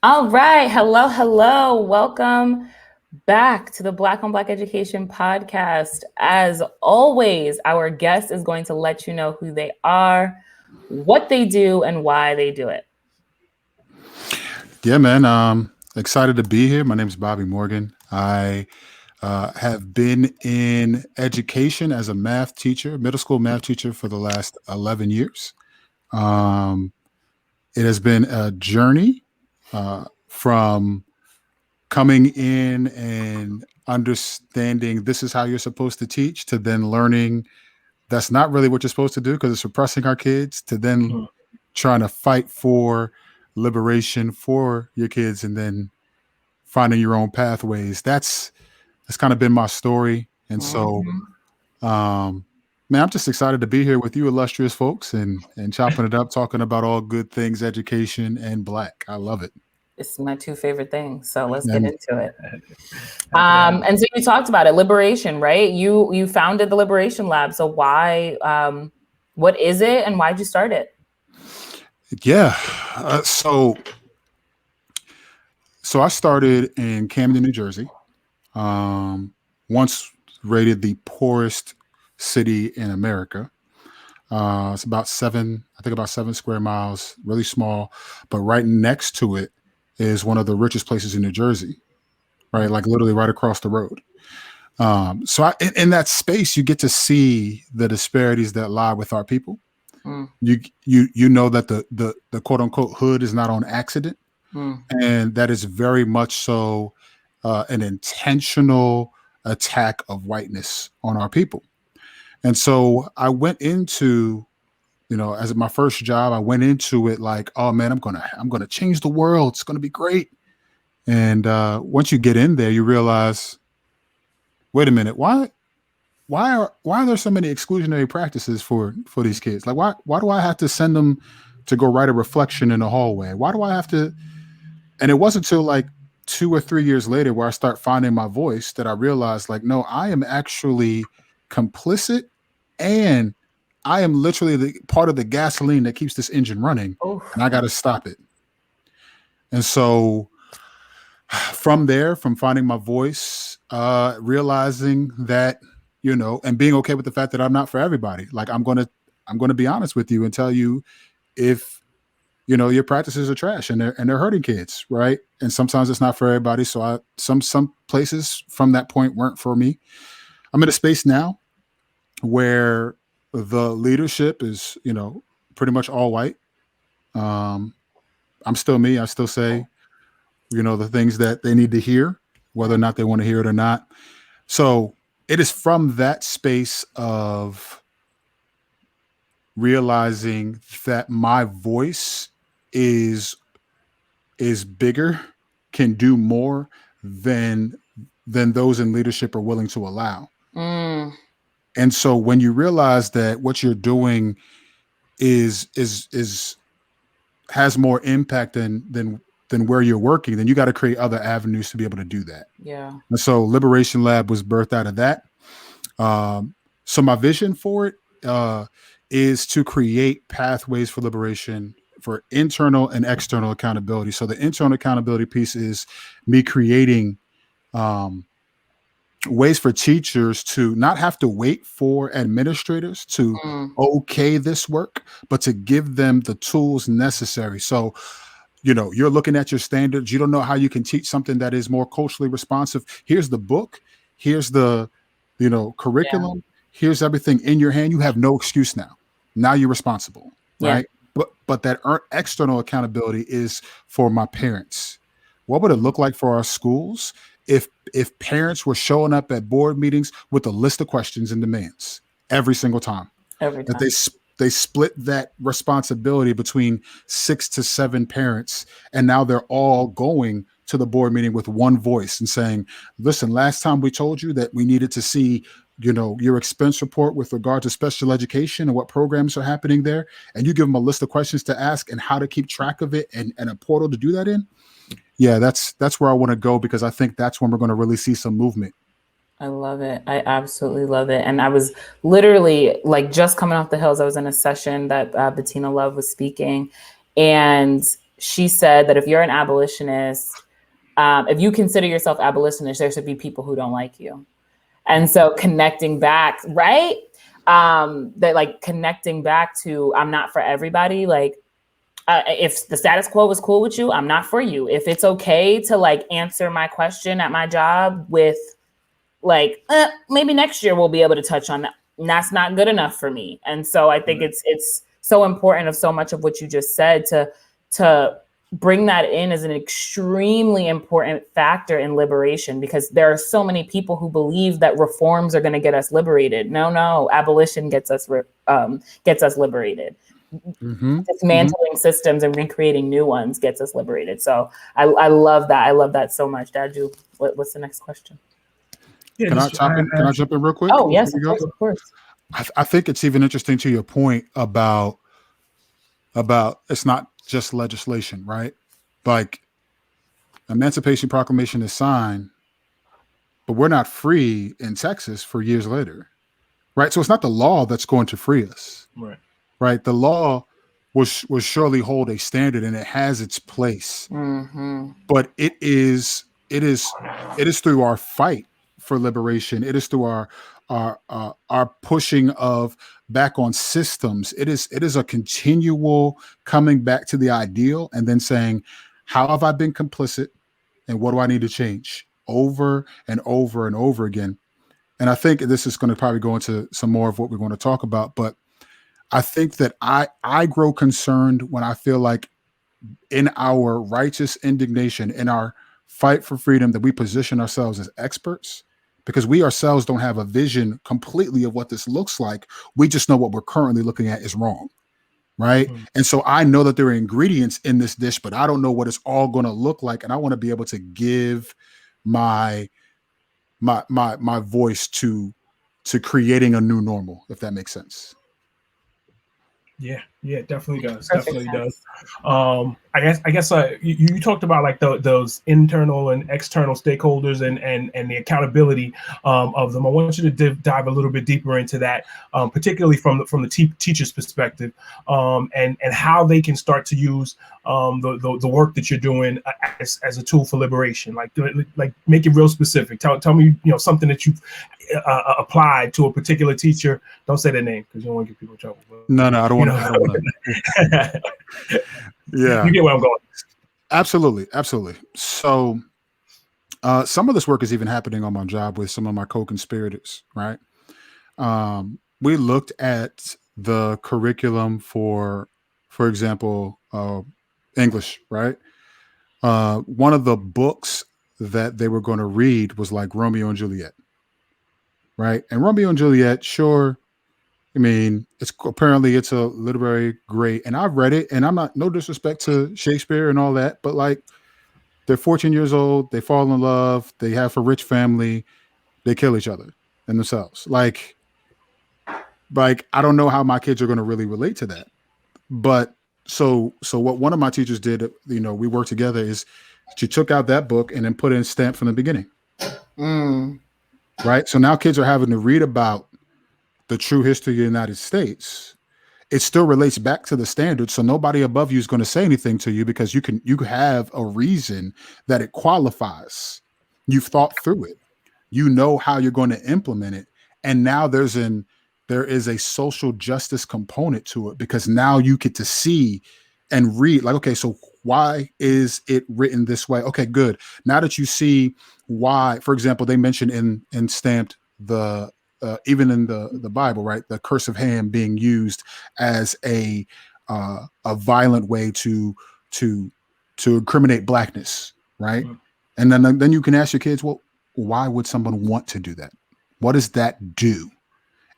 All right. Hello, hello. Welcome back to the Black on Black Education podcast. As always, our guest is going to let you know who they are, what they do, and why they do it. Yeah, man. Excited to be here. My name is Bobby Morgan. I have been in education as a math teacher, middle school math teacher for the last 11 years. Um, it has been a journey from coming in and understanding this is how you're supposed to teach to then learning that's not really what you're supposed to do because it's repressing our kids to then trying to fight for liberation for your kids and then finding your own pathways. That's kind of been my story. And so Mhm. man, I'm just excited to be here with you illustrious folks and chopping it up, talking about all good things, education and black. I love it. It's my two favorite things. So let's get And into it. Happy to have you. And so you talked about it, liberation, right? You founded the Liberation Lab. So why? What is it, and why'd you start it? yeah, so I started in Camden, New Jersey. Once rated the poorest city in America. It's about 7 square miles, really small. But right next to it is one of the richest places in New Jersey, right? Like literally right across the road. In that space, you get to see the disparities that lie with our people. Mm, You know that the quote unquote hood is not on accident, mm, and that is very much so an intentional attack of whiteness on our people. And so I went into, as my first job, I went into it like, oh man, I'm gonna change the world. It's gonna be great. And once you get in there, you realize, wait a minute, why are there so many exclusionary practices for these kids? Like why do I have to send them to go write a reflection in the hallway? Why do I have to? And it wasn't until like 2 or 3 years later where I start finding my voice that I realized, like, no, I am actually complicit and I am literally the part of the gasoline that keeps this engine running, and oof. I got to stop it. And so from there, from finding my voice, realizing that, and being okay with the fact that I'm not for everybody. Like I'm gonna be honest with you and tell you if your practices are trash and they're hurting kids, right? And sometimes it's not for everybody. So some places from that point weren't for me. I'm in a space now where the leadership is, pretty much all white. Um, I'm still me. I still say, the things that they need to hear, whether or not they want to hear it or not. So it is from that space of realizing that my voice is is bigger, can do more than those in leadership are willing to allow. Mm, And so when you realize that what you're doing is has more impact than where you're working, then you got to create other avenues to be able to do that. yeah. And so Liberation Lab was birthed out of that. So my vision for it is to create pathways for liberation for internal and external accountability. So the internal accountability piece is me creating um, ways for teachers to not have to wait for administrators to Mm, okay this work, but to give them the tools necessary. So, you're looking at your standards. You don't know how you can teach something that is more culturally responsive. Here's the book. Here's the, yeah. curriculum. Here's everything in your hand. You have no excuse now. Now you're responsible, Yeah. right? But that external accountability is for my parents. What would it look like for our schools if parents were showing up at board meetings with a list of questions and demands every single time? Every That time. they split that responsibility between 6 to 7 parents, and now they're all going to the board meeting with one voice and saying, "Listen, last time we told you that we needed to see, your expense report with regard to special education and what programs are happening there, and you give them a list of questions to ask and how to keep track of it and a portal to do that in." Yeah, that's where I want to go because I think that's when we're going to really see some movement. I love it. I absolutely love it. And I was literally like just coming off the hills. I was in a session that Bettina Love was speaking, and she said that if you're an abolitionist, if you consider yourself abolitionist, there should be people who don't like you. And so connecting back, right? That like connecting back to, I'm not for everybody. Like, if the status quo was cool with you, I'm not for you. If it's okay to like answer my question at my job with like, maybe next year we'll be able to touch on that, and that's not good enough for me. And so I think it's so important of so much of what you just said to bring that in as an extremely important factor in liberation, because there are so many people who believe that reforms are going to get us liberated. No, abolition gets us liberated. Dismantling systems and recreating new ones gets us liberated. So I love that. I love that so much. Dadu, what's the next question? Yeah, can I jump in real quick? Oh, yes, of course. I think it's even interesting to your point about it's not just legislation, right? Like, Emancipation Proclamation is signed, but we're not free in Texas for years later, right? So it's not the law that's going to free us, right? The law will surely hold a standard, and it has its place, but it is through our fight for liberation. It is through our pushing of back on systems. It is a continual coming back to the ideal and then saying, how have I been complicit and what do I need to change, over and over and over again. And I think this is going to probably go into some more of what we're going to talk about, but I think that I grow concerned when I feel like in our righteous indignation, in our fight for freedom, that we position ourselves as experts, because we ourselves don't have a vision completely of what this looks like. We just know what we're currently looking at is wrong, right? And so I know that there are ingredients in this dish, but I don't know what it's all going to look like, and I want to be able to give my voice to creating a new normal, if that makes sense. Yeah, it definitely does. Definitely does. I guess you talked about like those internal and external stakeholders and the accountability of them. I want you to dive a little bit deeper into that, particularly from the teacher's perspective, and how they can start to use the work that you're doing as a tool for liberation. Like make it real specific. Tell me something that you've applied to a particular teacher. Don't say their name because you don't want to get people in trouble. No, I don't want to. Yeah, you get where I'm going. Absolutely. So some of this work is even happening on my job with some of my co-conspirators, right? We looked at the curriculum for example, English, right? One of the books that they were going to read was like Romeo and Juliet, right? And Romeo and Juliet, sure, I mean, it's a literary great, and I've read it, and I'm not, no disrespect to Shakespeare and all that, but like, they're 14 years old, they fall in love, they have a rich family, they kill each other and themselves. Like I don't know how my kids are going to really relate to that. But so what one of my teachers did, we worked together, is she took out that book and then put in Stamp from the beginning. Right. So now kids are having to read about the true history of the United States. It still relates back to the standards. So nobody above you is going to say anything to you because you have a reason that it qualifies. You've thought through it. You know how you're going to implement it. And now there is a social justice component to it, because now you get to see and read like, okay, so why is it written this way? Okay, good. Now that you see why, for example, they mentioned in Stamped the even in the Bible, right? The curse of Ham being used as a violent way to incriminate blackness, right? And then you can ask your kids, well, why would someone want to do that? What does that do?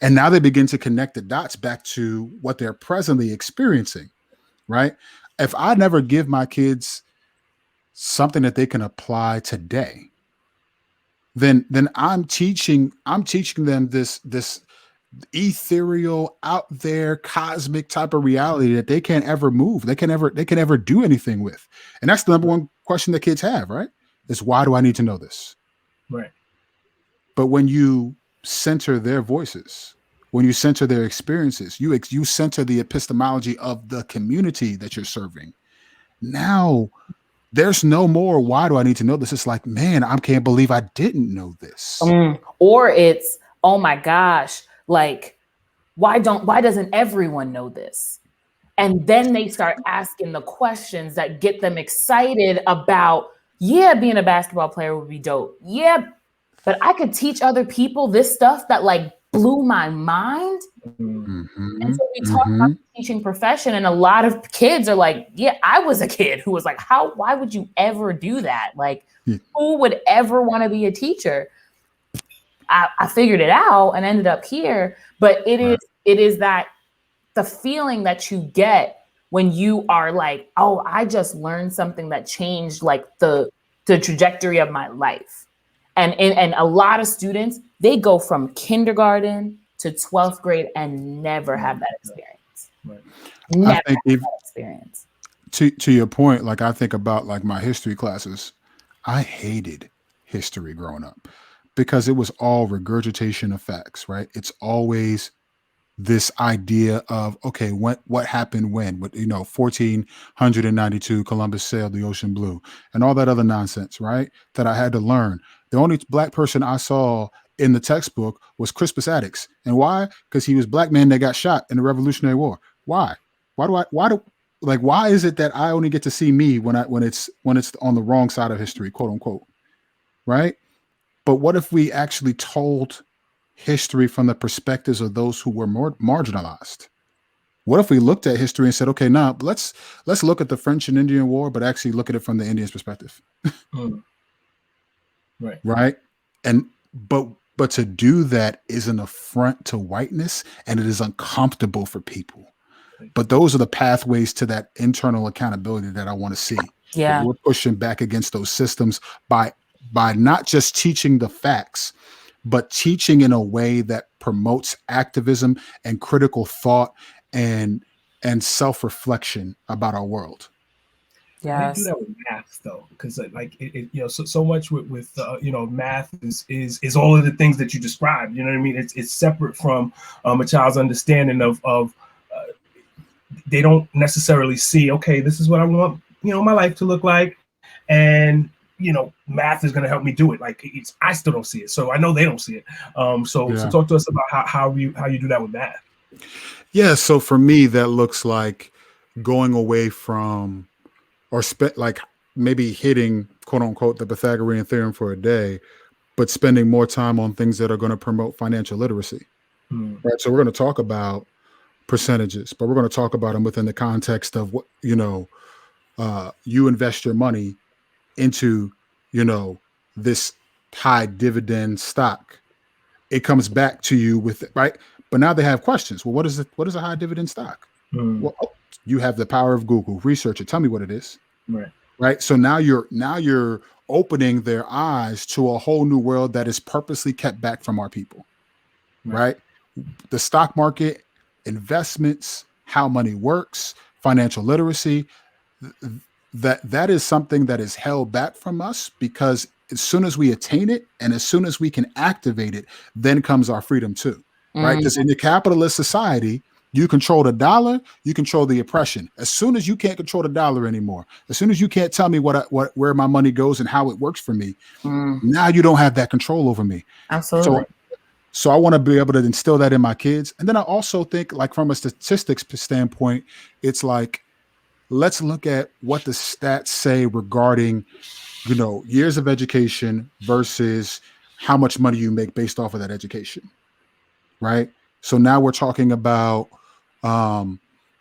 And now they begin to connect the dots back to what they're presently experiencing, right? If I never give my kids something that they can apply today, then I'm teaching them this ethereal, out there, cosmic type of reality that they can't ever move. They can ever do anything with. And that's the number one question that kids have, right? Is why do I need to know this? Right. But when you center their voices, when you center their experiences, you center the epistemology of the community that you're serving, Now there's no more, why do I need to know this? It's like, man, I can't believe I didn't know this. Or it's, oh my gosh, like, why doesn't everyone know this? And then they start asking the questions that get them excited about, yeah, being a basketball player would be dope. Yeah, but I could teach other people this stuff that like blew my mind. And so we talk about the teaching profession, and a lot of kids are like, yeah, I was a kid who was like, why would you ever do that? Like, who would ever want to be a teacher? I figured it out and ended up here. But it is that the feeling that you get when you are like, oh, I just learned something that changed like the trajectory of my life. And a lot of students, they go from kindergarten to 12th grade and never have that experience. Never have that experience. To your point, like I think about like my history classes. I hated history growing up because it was all regurgitation of facts, right? It's always this idea of, okay, what happened when, 1492, Columbus sailed the ocean blue and all that other nonsense, right? That I had to learn. The only black person I saw in the textbook was Crispus Attucks. And why? Because he was a black man that got shot in the Revolutionary War. Why? Why is it that I only get to see me when it's on the wrong side of history, quote unquote, right? But what if we actually told history from the perspectives of those who were more marginalized? What if we looked at history and said, okay, now let's look at the French and Indian War, but actually look at it from the Indians' perspective. Right. And but to do that is an affront to whiteness, and it is uncomfortable for people. But those are the pathways to that internal accountability that I want to see. Yeah. But we're pushing back against those systems by not just teaching the facts, but teaching in a way that promotes activism and critical thought and self-reflection about our world. Yeah, I didn't do that with math though, because like so much with math is all of the things that you described. You know what I mean? It's separate from a child's understanding of they don't necessarily see, okay, this is what I want my life to look like, and math is going to help me do it. Like I still don't see it, so I know they don't see it. So talk to us about how you do that with math. Yeah, so for me, that looks like going away from, or like maybe hitting, quote unquote, the Pythagorean theorem for a day, but spending more time on things that are going to promote financial literacy. Right. So we're going to talk about percentages, but we're going to talk about them within the context of what, you invest your money into, this high dividend stock. It comes back to you with it, right? But now they have questions. Well, what is a high dividend stock? Well, you have the power of Google. Research it. Tell me what it is. Right. So now you're opening their eyes to a whole new world that is purposely kept back from our people. Right. The stock market, investments, how money works, financial literacy, that is something that is held back from us, because as soon as we attain it and as soon as we can activate it, then comes our freedom too. Right. Because in the capitalist society, you control the dollar, you control the oppression. As soon as you can't control the dollar anymore, as soon as you can't tell me where my money goes and how it works for me, now you don't have that control over me. Absolutely. So I want to be able to instill that in my kids. And then I also think, like, from a statistics standpoint, it's like, let's look at what the stats say regarding, years of education versus how much money you make based off of that education. Right. So now we're talking about,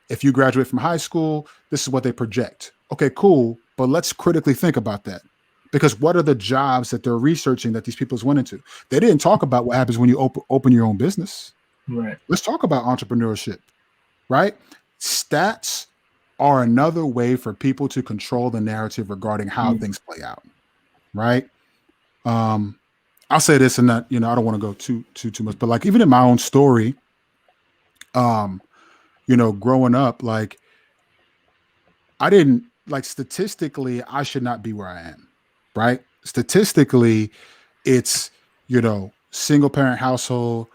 if you graduate from high school, this is what they project. Okay, cool. But let's critically think about that. Because what are the jobs that they're researching that these people went into? They didn't talk about what happens when you open your own business. Right. Let's talk about entrepreneurship, right? Stats are another way for people to control the narrative regarding how things play out, right? I'll say this, and not, I don't want to go too much, but like even in my own story, growing up, like I didn't, like, statistically, I should not be where I am. Right. Statistically, it's, single parent household,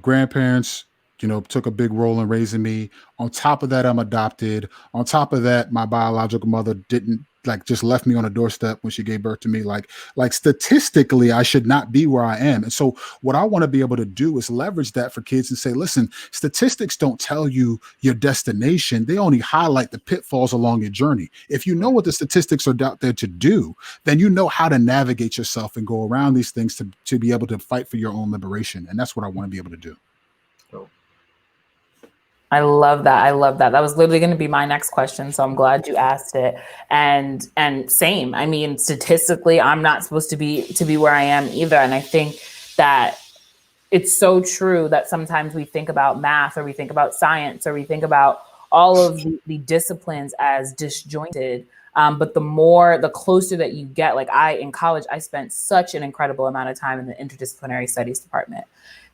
grandparents, took a big role in raising me. On top of that, I'm adopted. On top of that, my biological mother didn't just left me on a doorstep when she gave birth to me. Like statistically, I should not be where I am. And so what I want to be able to do is leverage that for kids and say, listen, statistics don't tell you your destination. They only highlight the pitfalls along your journey. If you know what the statistics are out there to do, then you know how to navigate yourself and go around these things to be able to fight for your own liberation. And that's what I want to be able to do. I love that. I love that. That was literally going to be my next question. So I'm glad you asked it. And same. I mean, statistically, I'm not supposed to be where I am either. And I think that it's so true that sometimes we think about math, or we think about science, or we think about all of the disciplines as disjointed. But the closer that you get, like in college, I spent such an incredible amount of time in the interdisciplinary studies department,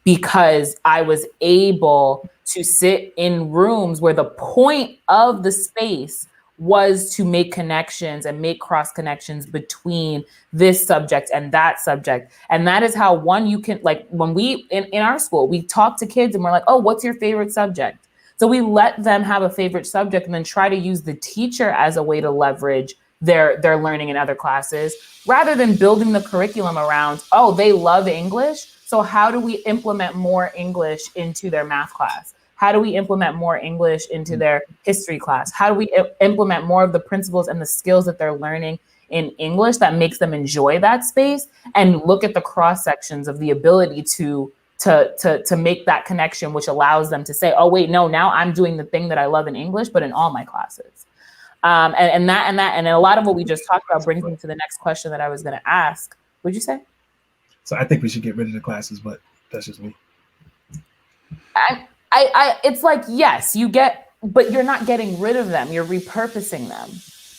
because I was able to sit in rooms where the point of the space was to make connections and make cross connections between this subject and that subject. And that is how you can, like, when we, in our school, we talk to kids and we're like, oh, what's your favorite subject? So we let them have a favorite subject and then try to use the teacher as a way to leverage their learning in other classes, rather than building the curriculum around, oh, they love English, so how do we implement more English into their math class? How do we implement more English into their history class? How do we implement more of the principles and the skills that they're learning in English that makes them enjoy that space, and look at the cross sections of the ability to make that connection, which allows them to say, oh, wait, no, now I'm doing the thing that I love in English, but in all my classes. And a lot of what we just talked about brings me to the next question that I was going to ask. What'd you say? So I think we should get rid of the classes, but that's just me. It's like, yes, but you're not getting rid of them. You're repurposing them.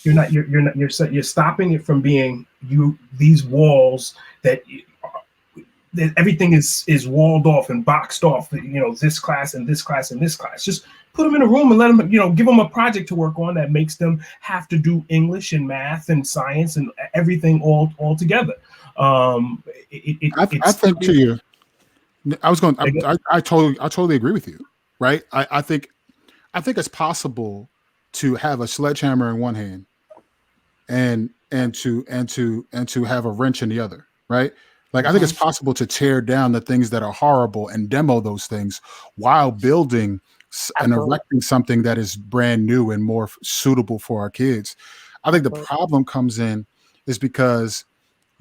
You're stopping it from being these walls that everything is walled off and boxed off. This class and this class and this class. Just put them in a room and let them, give them a project to work on that makes them have to do English and math and science and everything all together. I totally agree with you. Right. I think it's possible to have a sledgehammer in one hand and to have a wrench in the other. Right. Like, I think it's possible to tear down the things that are horrible and demo those things while building and erecting something that is brand new and more suitable for our kids. I think the problem comes in is because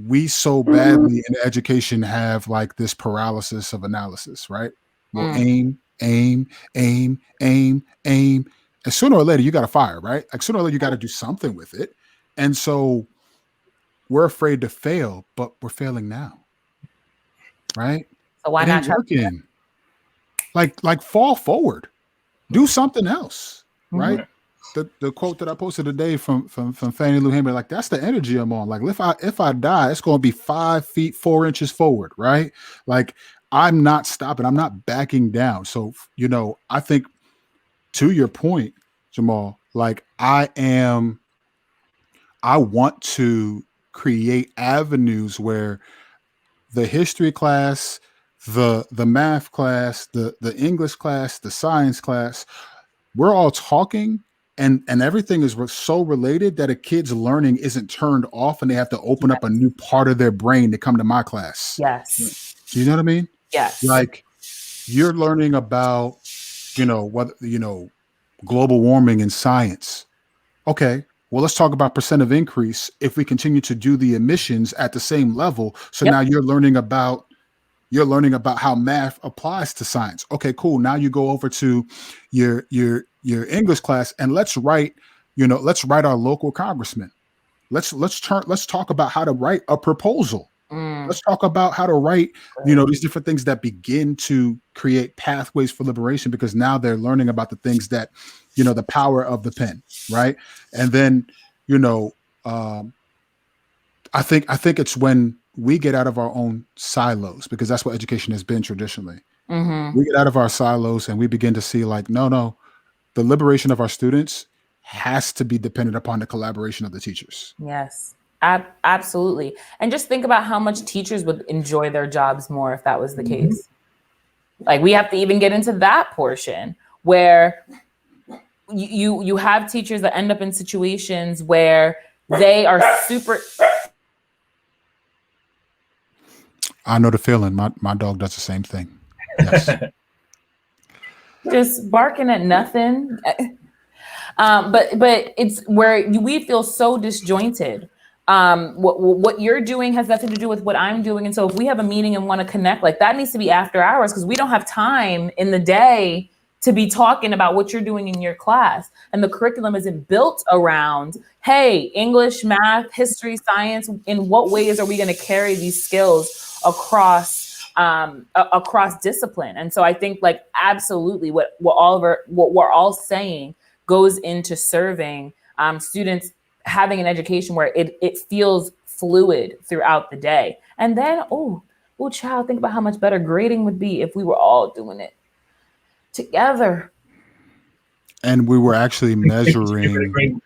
we so badly in education have like this paralysis of analysis, right? We'll aim. And sooner or later, you got to fire, right? Like, sooner or later, you got to do something with it. And so we're afraid to fail, but we're failing now. Right? So why not working? Like fall forward. Do something else. Right? The quote that I posted today from Fannie Lou Hamer, like, that's the energy I'm on. Like, if I die, it's going to be 5 feet 4 inches forward, right? Like, I'm not stopping. I'm not backing down. So, I think, to your point, Jamal, like, I want to create avenues where the history class, the math class, the English class, the science class, we're all talking, and everything is so related that a kid's learning isn't turned off and they have to open up a new part of their brain to come to my class. Yes. Do you know what I mean? Yes. Like, you're learning about, global warming in science. Okay. Well, let's talk about percent of increase if we continue to do the emissions at the same level. So now you're learning about how math applies to science. Okay, cool. Now you go over to your English class and let's write our local congressman. Let's talk about how to write a proposal. Let's talk about how to write, these different things that begin to create pathways for liberation, because now they're learning about the things that, the power of the pen, right? And then, I think it's when we get out of our own silos, because that's what education has been traditionally. We get out of our silos and we begin to see, like, no, the liberation of our students has to be dependent upon the collaboration of the teachers. Yes. Absolutely. And just think about how much teachers would enjoy their jobs more if that was the case. Like we have to even get into that portion where you have teachers that end up in situations where they are super. I know the feeling. My dog does the same thing. Yes. Just barking at nothing. But it's where we feel so disjointed. What you're doing has nothing to do with what I'm doing. And so if we have a meeting and want to connect, like that needs to be after hours because we don't have time in the day to be talking about what you're doing in your class. And the curriculum isn't built around, hey, English, math, history, science. In what ways are we going to carry these skills across discipline? And so I think like absolutely what we're all saying goes into serving students having an education where it feels fluid throughout the day. And then, child, think about how much better grading would be if we were all doing it together. And we were actually measuring.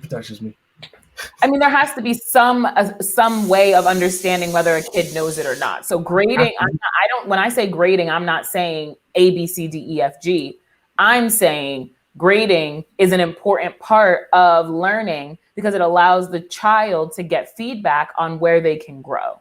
That's just me. I mean, there has to be some way of understanding whether a kid knows it or not. So grading, when I say grading, I'm not saying A, B, C, D, E, F, G. I'm saying grading is an important part of learning because it allows the child to get feedback on where they can grow.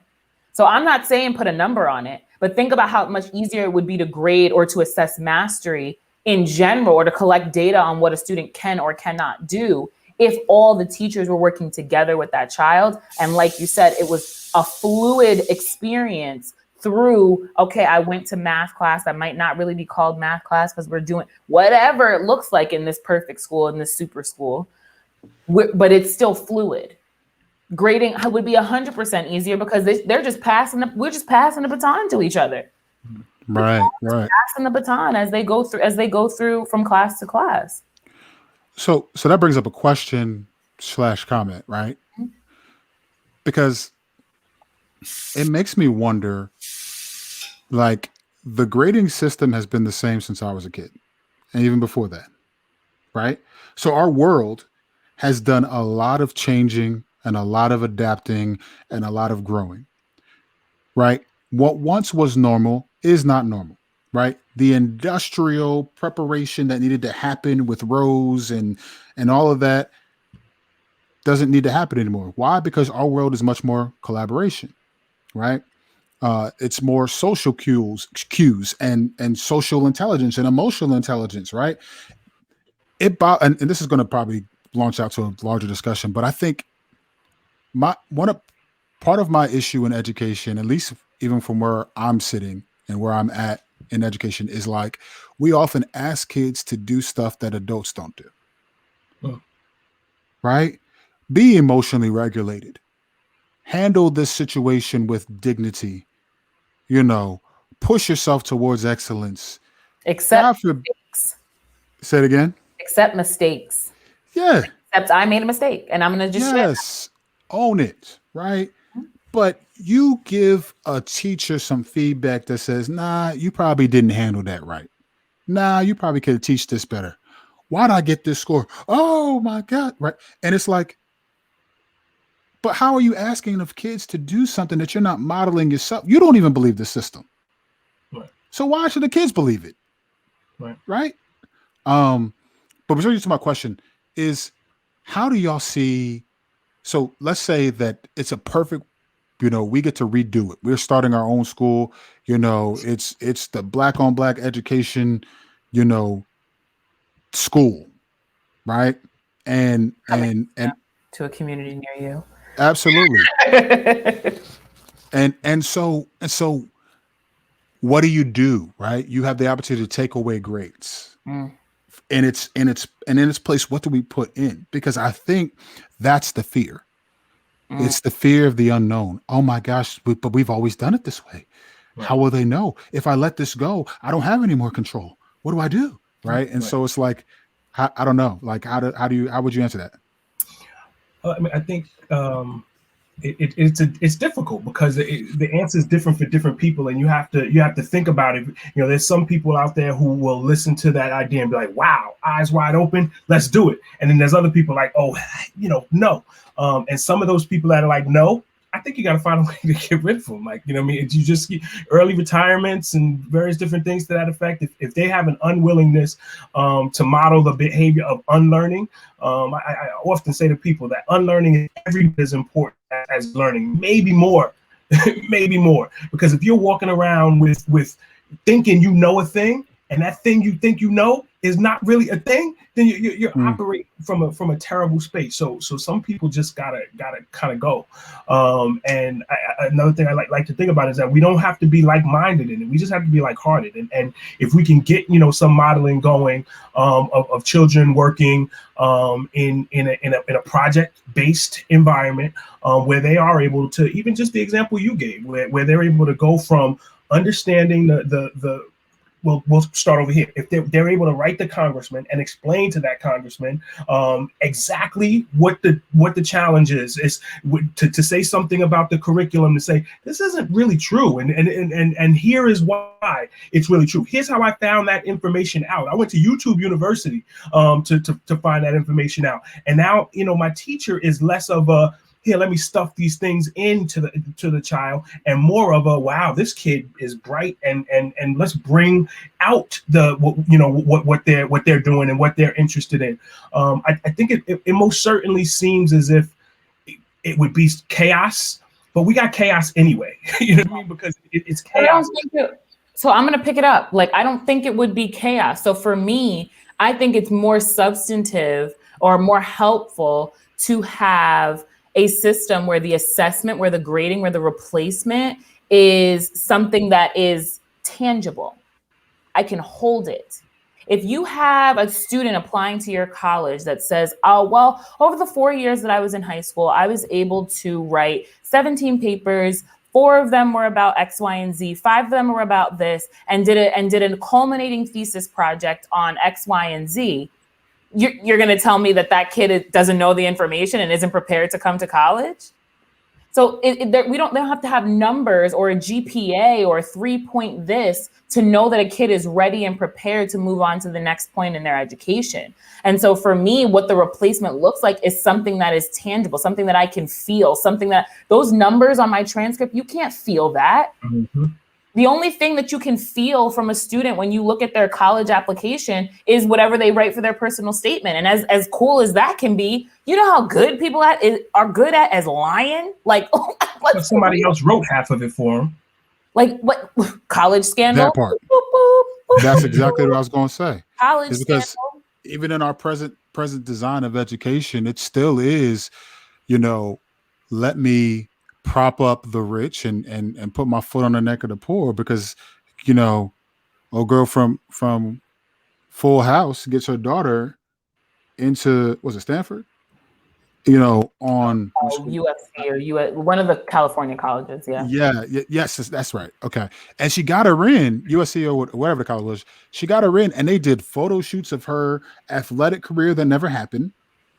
So I'm not saying put a number on it, but think about how much easier it would be to grade or to assess mastery in general or to collect data on what a student can or cannot do if all the teachers were working together with that child. And like you said, it was a fluid experience through, okay, I went to math class that might not really be called math class because we're doing whatever it looks like in this perfect school, in this super school, but it's still fluid. Grading would be 100% easier because we're just passing the baton to each other. Right. Passing the baton as they go through from class to class. So that brings up a question / comment, right? Because it makes me wonder, like the grading system has been the same since I was a kid and even before that, right? So our world has done a lot of changing and a lot of adapting and a lot of growing, right? What once was normal is not normal, right? The industrial preparation that needed to happen with rows and all of that doesn't need to happen anymore. Why? Because our world is much more collaboration, right? It's more social cues and social intelligence and emotional intelligence, right? And this is going to probably launch out to a larger discussion, but I think part of my issue in education, at least even from where I'm sitting and where I'm at in education, is like we often ask kids to do stuff that adults don't do. Right? Be emotionally regulated. Handle this situation with dignity. Push yourself towards excellence. Accept mistakes. Say it again. Accept mistakes. Yeah. Except I made a mistake and I'm going to just share. Own it, right? But you give a teacher some feedback that says, nah, you probably didn't handle that right. Nah, you probably could have taught this better. Why'd I get this score? Oh my God, right? And it's like, but how are you asking of kids to do something that you're not modeling yourself? You don't even believe the system. Right. So why should the kids believe it? Right? But before you to my question is, how do y'all see? So let's say that it's a perfect, we get to redo it. We're starting our own school. It's the Black on Black education, school, right? And to a community near you. Absolutely. and so what do? Right? You have the opportunity to take away grades. And in its place, what do we put in? Because I think that's the fear. It's the fear of the unknown. Oh my gosh, but we've always done it this way. Right. How will they know? If I let this go, I don't have any more control. What do I do? Right. And so it's like, I don't know. Like, how would you answer that? I mean, I think it's difficult because the answer is different for different people, and you have to think about it. There's some people out there who will listen to that idea and be like, "Wow, eyes wide open, let's do it." And then there's other people like, "Oh, no." And some of those people that are like, "No, I think you got to find a way to get rid of them. Like, you know what I mean? You just early retirements and various different things to that effect. If they have an unwillingness to model the behavior of unlearning, I often say to people that unlearning is every bit as important as learning, maybe more, maybe more. Because if you're walking around with thinking you know a thing, and that thing you think you know is not really a thing, then you're operating from a terrible space. So some people just gotta kind of go. And another thing I like to think about is that we don't have to be like-minded in it. We just have to be like-hearted. And if we can get some modeling going of children working in a project-based environment where they are able to, even just the example you gave, where they're able to go from understanding the We'll start over here. If they're able to write the congressman and explain to that congressman exactly what the challenge is to say something about the curriculum, to say this isn't really true, and here is why it's really true. Here's how I found that information out. I went to YouTube University to find that information out, and now my teacher is less of a here, let me stuff these things into the child, and more of a wow, this kid is bright, and let's bring out what they're doing and what they're interested in. I think it most certainly seems as if it would be chaos, but we got chaos anyway. You know what I mean? Because it's chaos. So I'm going to pick it up. Like, I don't think it would be chaos. So for me, I think it's more substantive or more helpful to have a system where the assessment, where the grading, where the replacement is something that is tangible. I can hold it. If you have a student applying to your college that says, oh, well, over the 4 years that I was in high school, I was able to write 17 papers. 4 of them were about X, Y, and Z. 5 of them were about this, and did a culminating thesis project on X, Y, and Z. You're going to tell me that kid doesn't know the information and isn't prepared to come to college? So they don't have to have numbers or a GPA or a 3-point this to know that a kid is ready and prepared to move on to the next point in their education. And so for me, what the replacement looks like is something that is tangible, something that I can feel, something that those numbers on my transcript, you can't feel that. Mm-hmm. The only thing that you can feel from a student when you look at their college application is whatever they write for their personal statement. And as cool as that can be, you know how good people are good at as lying? Like, but somebody else wrote half of it for them. Like what? College scandal? That part. Boop, boop, boop, That's exactly what I was going to say. College because scandal. Even in our present design of education, it still is, let me prop up the rich and put my foot on the neck of the poor, because old girl from Full House gets her daughter into, was it Stanford, on USC or US, one of the California colleges. Yes, that's right. Okay. And she got her in USC or whatever the college was. She got her in, and they did photo shoots of her athletic career that never happened.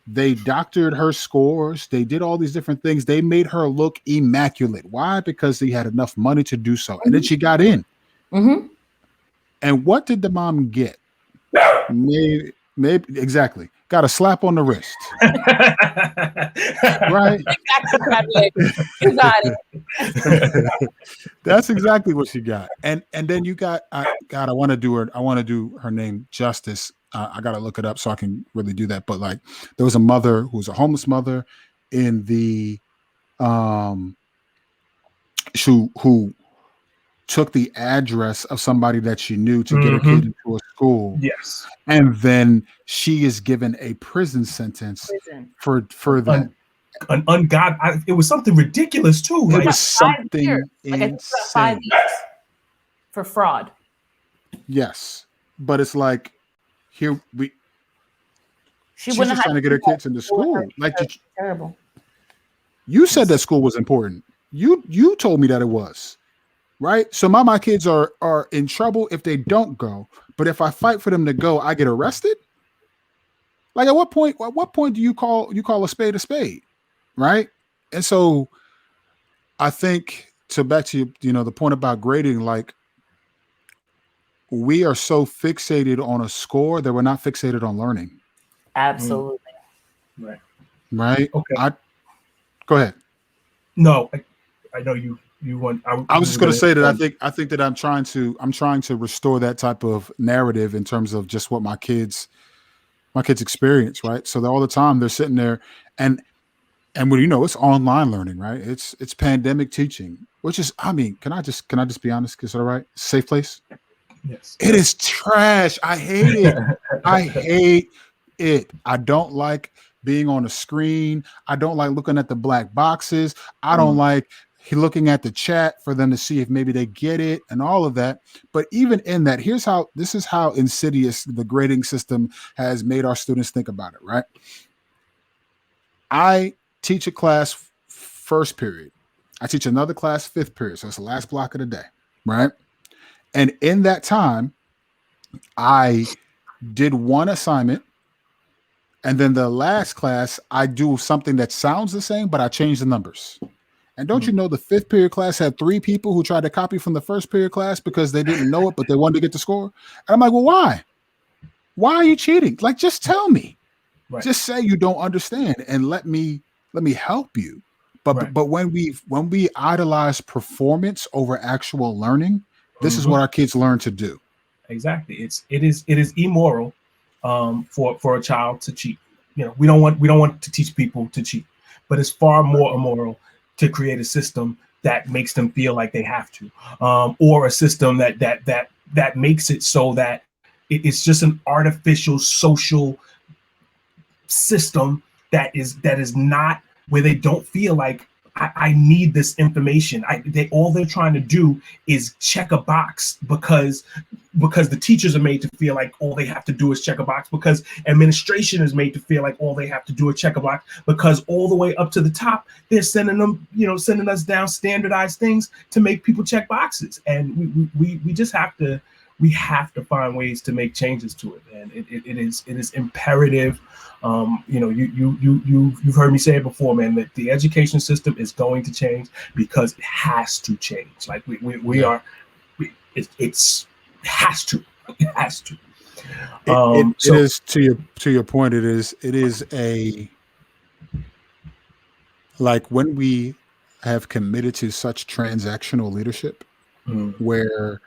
They doctored her scores. They did all these different things. They made her look immaculate. Why? Because they had enough money to do so. And then she got in. Mm-hmm. And what did the mom get? Maybe exactly. Got a slap on the wrist. Right? You got it. That's exactly what she got. And then you got, God, I want to do her name justice. I got to look it up so I can really do that. But like, there was a mother who was a homeless mother in the, who took the address of somebody that she knew to get her kid into a school. Yes. And then she is given a prison sentence for that. It was something ridiculous too. It was something insane. 5 years for fraud. Yes. But it's like, she's wouldn't just trying to get her kids into school. Like, terrible. You said that school was important. You told me that it was, right? So my kids are in trouble if they don't go. But if I fight for them to go, I get arrested. Like, at what point do you call a spade, right? And so I think back to the point about grading, like, we are so fixated on a score that we're not fixated on learning. Absolutely. Right. Right. Okay. Go ahead. No, I know you want. I was just going to say that I think that I'm trying to restore that type of narrative in terms of just what my kids experience, right? So that all the time they're sitting there and when it's online learning, right? It's pandemic teaching, which is, I mean, can I just be honest? Is that all right? Safe place? Yes. It is trash. I hate it. I hate it. I don't like being on a screen. I don't like looking at the black boxes. I don't like looking at the chat for them to see if maybe they get it and all of that. But even in that, this is how insidious the grading system has made our students think about it, right? I teach a class first period. I teach another class fifth period. So it's the last block of the day, right? And in that time, I did one assignment. And then the last class, I do something that sounds the same, but I change the numbers. And don't you know the fifth period class had 3 people who tried to copy from the first period class because they didn't know it, but they wanted to get the score? And I'm like, well, why? Why are you cheating? Like, just tell me. Right. Just say you don't understand and let me help you. But when we idolize performance over actual learning, this is what our kids learn to do. Exactly. It is immoral for a child to cheat. We don't want to teach people to cheat, but it's far more immoral to create a system that makes them feel like they have to, or a system that makes it so that it's just an artificial social system that is not where they don't feel like I need this information. All they're trying to do is check a box because the teachers are made to feel like all they have to do is check a box, because administration is made to feel like all they have to do is check a box, because all the way up to the top, they're sending us down standardized things to make people check boxes. And we just have to find ways to make changes to it, man. It is imperative. You've heard me say it before, man, that the education system is going to change because it has to change. Like it has to. It is, to your point, it is a, like, when we have committed to such transactional leadership, where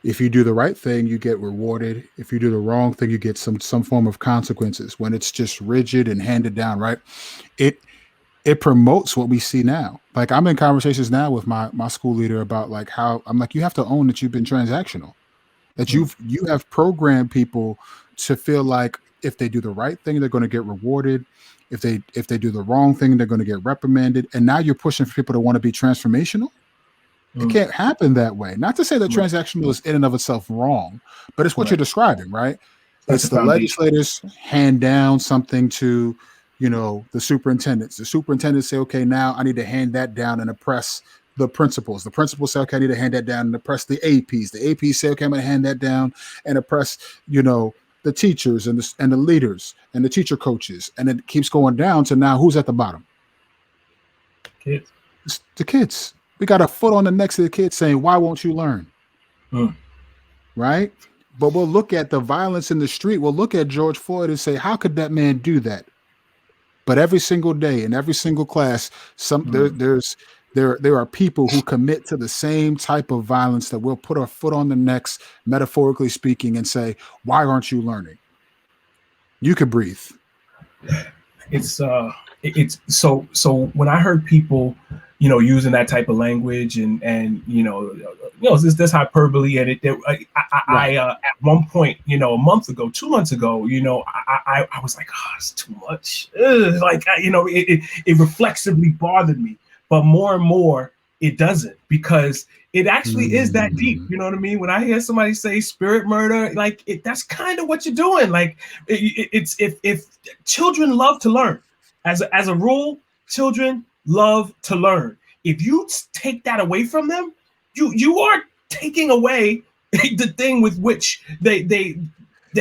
if you do the right thing, you get rewarded. If you do the wrong thing, you get some form of consequences. When it's just rigid and handed down, right? It promotes what we see now. Like, I'm in conversations now with my school leader about, like, how I'm like, you have to own that you've been transactional, that you have programmed people to feel like if they do the right thing, they're going to get rewarded. If they do the wrong thing, they're going to get reprimanded. And now you're pushing for people to want to be transformational. It can't happen that way. Not to say that transactional is in and of itself wrong, but it's what you're describing, right? It's the legislators hand down something to, the superintendents. The superintendents say, okay, now I need to hand that down and oppress the principals. The principals say, okay, I need to hand that down and oppress the APs. The APs say, okay, I'm going to hand that down and oppress, the teachers and the leaders and the teacher coaches. And it keeps going down to now who's at the bottom? Kids. It's the kids. We got a foot on the necks of the kids saying, why won't you learn? Right? But we'll look at the violence in the street. We'll look at George Floyd and say, how could that man do that? But every single day in every single class, there are people who commit to the same type of violence that will put our foot on the necks, metaphorically speaking, and say, why aren't you learning? You can breathe. It's so when I heard people, using that type of language and this hyperbole, and I at one point, a month ago, 2 months ago, I was like, oh, it's too much. It reflexively bothered me, but more and more it doesn't, because it actually is that deep. You know what I mean? When I hear somebody say spirit murder, like that's kind of what you're doing. Like it's if children love to learn, as a rule, children love to learn. If you take that away from them, you are taking away the thing with which they're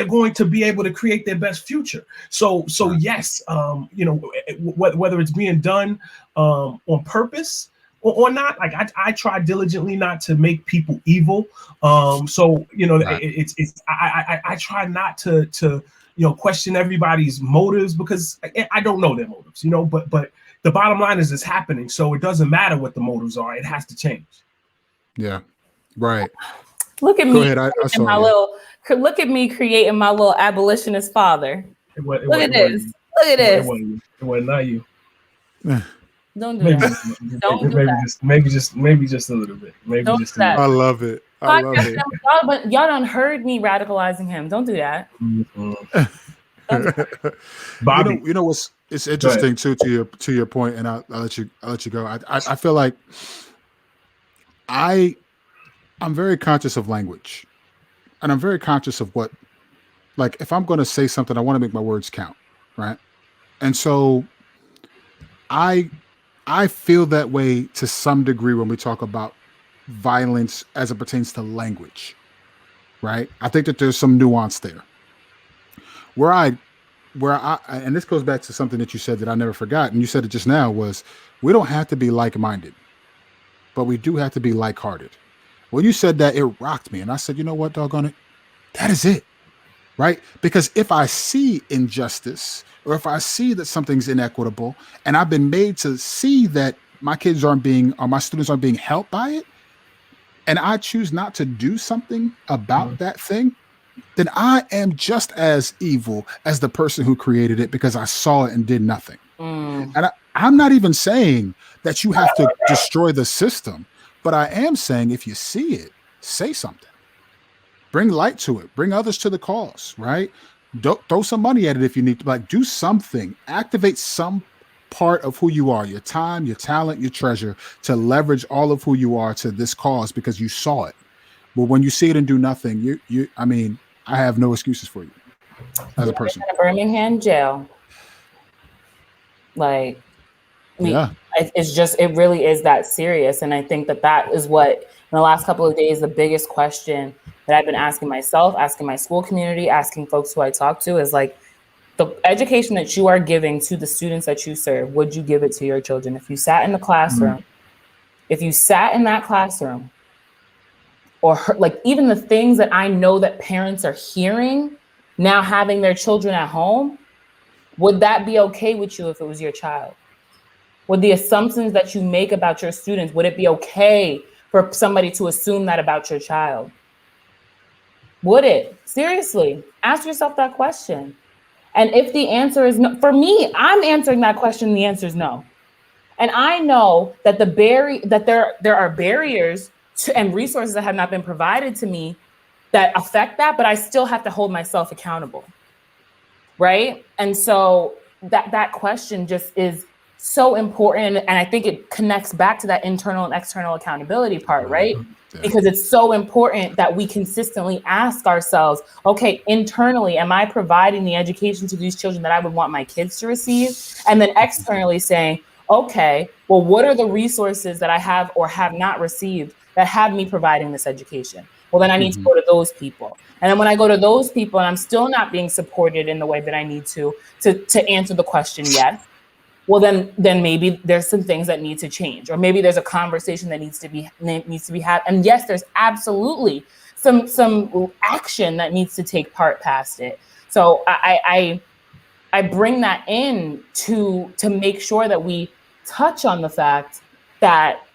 going to be able to create their best future. So yes, whether it's being done on purpose or not, like I try diligently not to make people evil. I try not to question everybody's motives, because I don't know their motives, but the bottom line is it's happening. So it doesn't matter what the motives are. It has to change. Yeah. Right. Look at Go me. ahead. I saw my you. look at me creating my little abolitionist father. Look at this. Look at this. It wasn't not you. Don't do that. Don't do that. Maybe just a little bit. Maybe Don't just do that. I love it. I love it. But y'all done heard me radicalizing him. Don't do that. Bobby, you know what's it's interesting too to your point, and I'll let you go. I feel like I'm very conscious of language, and I'm very conscious of what, like, if I'm going to say something, I want to make my words count, right? And so I feel that way to some degree when we talk about violence as it pertains to language, right? I think that there's some nuance there. Where I and this goes back to something that you said that I never forgot, and you said it just now, was we don't have to be like-minded, but we do have to be like-hearted. When you said that, it rocked me, and I said, you know what, doggone it, that is it, right? Because if I see injustice, or if I see that something's inequitable, and I've been made to see that my kids aren't being, or my students aren't being helped by it, and I choose not to do something about that thing, then I am just as evil as the person who created it because I saw it and did nothing. And I'm not even saying that you have to destroy the system, but I am saying if you see it, say something. Bring light to it. Bring others to the cause, right? Throw some money at it if you need to. Like, do something. Activate some part of who you are, your time, your talent, your treasure, to leverage all of who you are to this cause because you saw it. But when you see it and do nothing, I mean, I have no excuses for you as a person. In a Birmingham jail. Like, it really is that serious. And I think that is what, in the last couple of days, the biggest question that I've been asking myself, asking my school community, asking folks who I talk to is like, the education that you are giving to the students that you serve, would you give it to your children? If you sat in the classroom, or like even the things that I know that parents are hearing now having their children at home, would that be okay with you if it was your child? Would the assumptions that you make about your students, would it be okay for somebody to assume that about your child? Would it? Seriously, ask yourself that question. And if the answer is no, for me, I'm answering that question, the answer is no. And I know that there are barriers and resources that have not been provided to me that affect that, but I still have to hold myself accountable, right? And so that question just is so important, and I think it connects back to that internal and external accountability part, right? Yeah. Because it's so important that we consistently ask ourselves, okay, internally, am I providing the education to these children that I would want my kids to receive? And then externally saying, okay, well, what are the resources that I have or have not received that have me providing this education? Well, then I need to go to those people. And then when I go to those people and I'm still not being supported in the way that I need to answer the question yes, well, then maybe there's some things that need to change, or maybe there's a conversation that needs to be had. And yes, there's absolutely some action that needs to take part past it. So I bring that in to make sure that we touch on the fact that,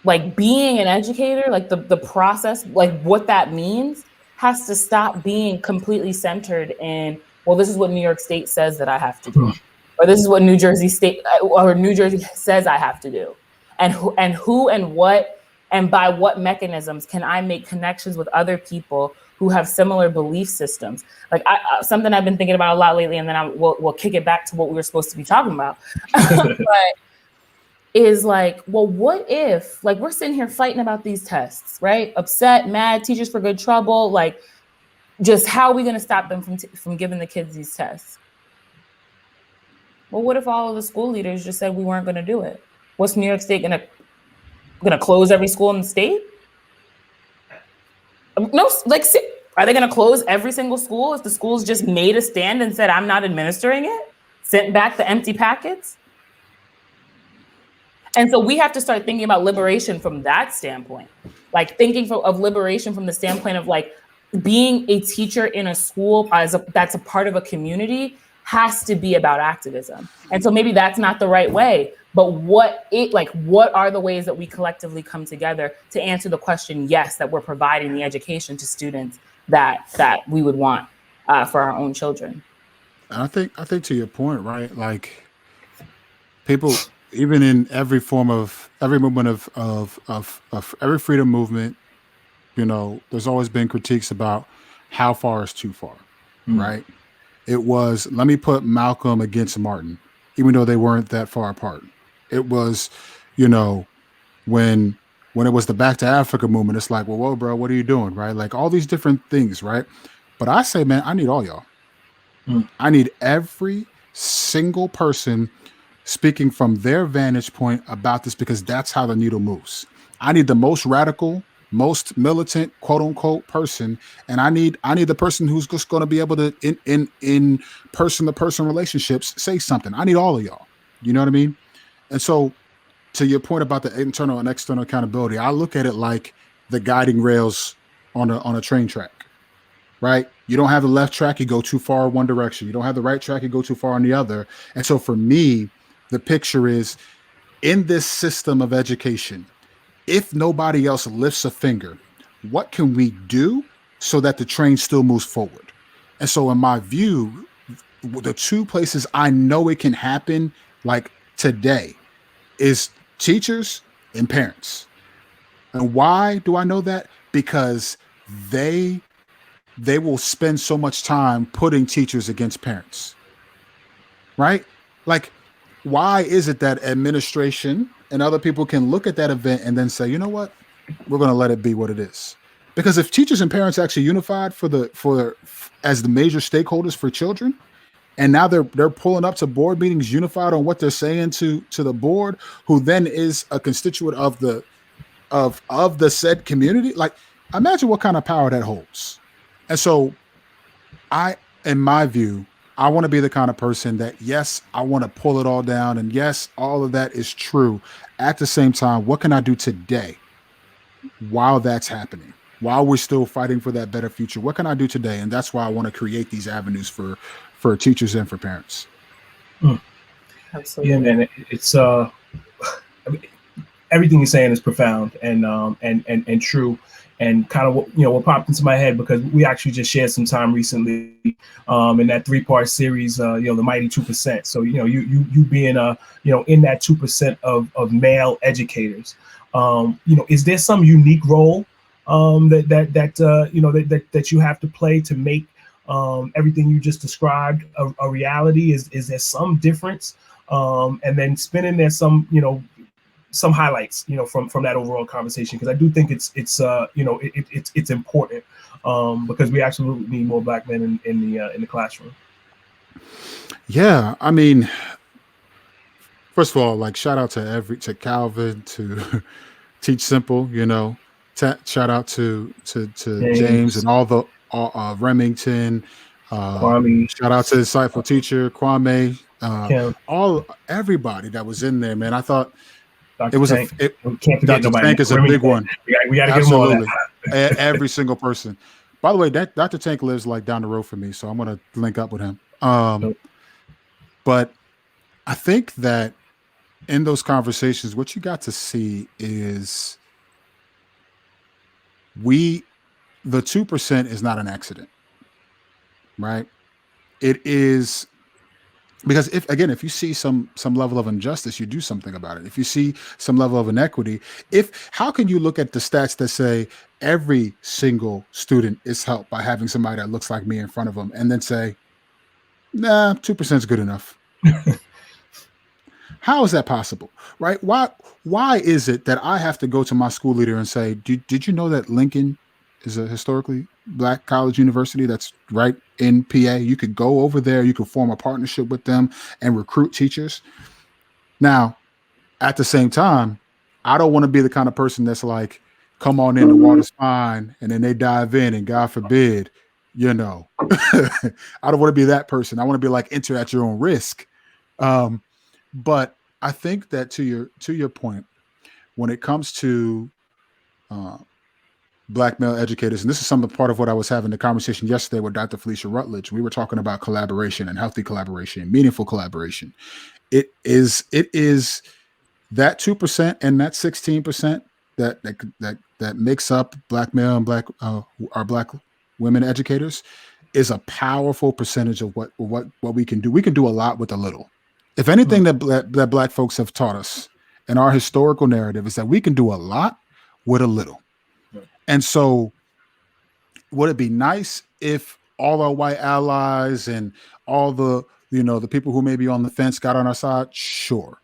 like, being an educator, like the process, like what that means, has to stop being completely centered in, well, this is what New York State says that I have to do, or this is what New Jersey State or New Jersey says I have to do, and who and what and by what mechanisms can I make connections with other people who have similar belief systems. Like something I've been thinking about a lot lately, and then we'll kick it back to what we were supposed to be talking about. But is like, well, what if, like, we're sitting here fighting about these tests, right? Upset, mad, teachers for good trouble, like, just how are we going to stop them from giving the kids these tests? Well, what if all of the school leaders just said we weren't going to do it? What's New York State going to close every school in the state? No, like, are they going to close every single school if the schools just made a stand and said, I'm not administering it, sent back the empty packets? And so we have to start thinking about liberation from that standpoint, like thinking of liberation from the standpoint of, like, being a teacher in a school that's a part of a community has to be about activism. And so maybe that's not the right way, but what are the ways that we collectively come together to answer the question, yes, that we're providing the education to students that we would want for our own children. And I think to your point, right? Like people, even in every movement of every freedom movement, there's always been critiques about how far is too far, right? It was, let me put Malcolm against Martin, even though they weren't that far apart. It was, when it was the Back to Africa movement, it's like, well, whoa, bro, what are you doing, right? Like all these different things, right? But I say, man, I need all y'all. I need every single person speaking from their vantage point about this, because that's how the needle moves. I need the most radical, most militant, quote unquote, person, and I need the person who's just going to be able to in person to person relationships say something. I need all of y'all. You know what I mean? And so, to your point about the internal and external accountability, I look at it like the guiding rails on a train track. Right? You don't have the left track, you go too far one direction. You don't have the right track, you go too far on the other. And so for me, the picture is, in this system of education, if nobody else lifts a finger, what can we do so that the train still moves forward? And so in my view, the two places I know it can happen, like today, is teachers and parents. And why do I know that? Because they will spend so much time putting teachers against parents, right? Like, why is it that administration and other people can look at that event and then say, you know what, we're going to let it be what it is? Because if teachers and parents actually unified as the major stakeholders for children, and now they're pulling up to board meetings unified on what they're saying to the board, who then is a constituent of the said community, like, imagine what kind of power that holds. And so in my view, I want to be the kind of person that, yes, I want to pull it all down. And yes, all of that is true. At the same time, what can I do today while that's happening? While we're still fighting for that better future, what can I do today? And that's why I want to create these avenues for teachers and for parents. Absolutely. Yeah, man. It's I mean, everything you're saying is profound and true. And kind of what popped into my head, because we actually just shared some time recently in that 3-part series, the Mighty 2%. So you being in that 2% of male educators, is there some unique role that you have to play to make everything you just described a reality? Is there some difference? And then spinning there some highlights, from that overall conversation, because I do think it's important, because we absolutely need more Black men in the classroom. Yeah, I mean, first of all, like, shout out to Calvin, to Teach Simple, shout out to James and all Remington, Kwame. Shout out to Insightful Teacher Kwame, everybody that was in there, man. I thought Dr. it was Tank. Dr. Tank is a big one. We got to give him all that. Every single person. By the way, that Dr. Tank lives like down the road from me, so I'm gonna link up with him. But I think that in those conversations, what you got to see is the 2% is not an accident, right? It is. Because if you see some level of injustice, you do something about it. If you see some level of inequity, how can you look at the stats that say every single student is helped by having somebody that looks like me in front of them, and then say, nah, 2% is good enough? How is that possible, right? Why is it that I have to go to my school leader and say, did you know that Lincoln is a historically Black college university that's right in PA? You could go over there, you could form a partnership with them and recruit teachers. Now, at the same time, I don't want to be the kind of person that's like, come on in, the water's fine, and then they dive in, and God forbid, I don't want to be that person. I want to be like, enter at your own risk. But I think that to your point, when it comes to Black male educators, and this is some of part of what I was having the conversation yesterday with Dr. Felicia Rutledge. We were talking about collaboration and healthy collaboration, meaningful collaboration. It is that 2% and that 16% that makes up Black male and our Black women educators is a powerful percentage of what we can do. We can do a lot with a little. If anything that Black folks have taught us in our historical narrative is that we can do a lot with a little. And so would it be nice if all our white allies and all the people who may be on the fence got on our side? Sure.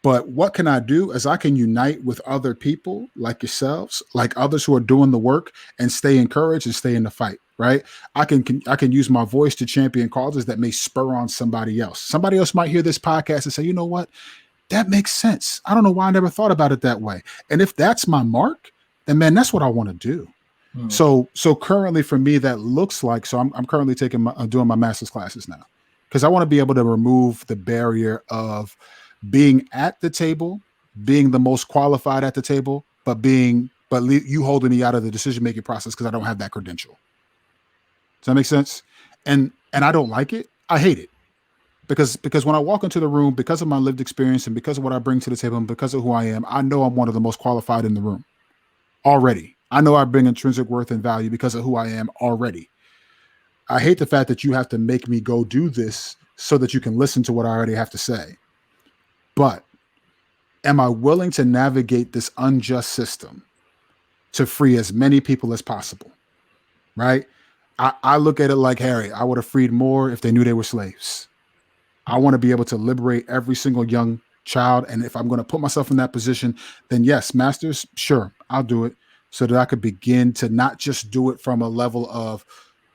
But what can I do is I can unite with other people like yourselves, like others who are doing the work, and stay encouraged and stay in the fight, right? I can use my voice to champion causes that may spur on somebody else. Somebody else might hear this podcast and say, you know what? That makes sense. I don't know why I never thought about it that way. And if that's my mark, then man, that's what I want to do. So currently for me, that looks like, so I'm currently doing my master's classes now, because I want to be able to remove the barrier of being at the table, being the most qualified at the table, but you holding me out of the decision-making process because I don't have that credential. Does that make sense? And I don't like it. I hate it. Because when I walk into the room, because of my lived experience and because of what I bring to the table and because of who I am, I know I'm one of the most qualified in the room already. I know I bring intrinsic worth and value because of who I am already. I hate the fact that you have to make me go do this so that you can listen to what I already have to say. But am I willing to navigate this unjust system to free as many people as possible? Right? I look at it like Harry. I would have freed more if they knew they were slaves. I want to be able to liberate every single young child. And if I'm going to put myself in that position, then yes, masters, sure, I'll do it, so that I could begin to not just do it from a level of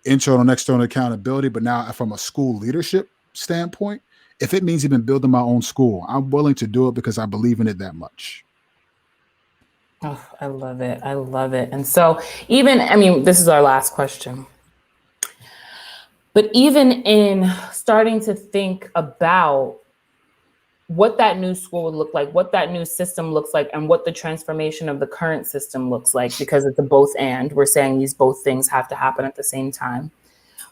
internal and external accountability, but now from a school leadership standpoint. If it means even building my own school, I'm willing to do it because I believe in it that much. Oh, I love it. I love it. And so this is our last question. But even in starting to think about what that new school would look like, what that new system looks like, and what the transformation of the current system looks like, because it's a both and, we're saying these both things have to happen at the same time.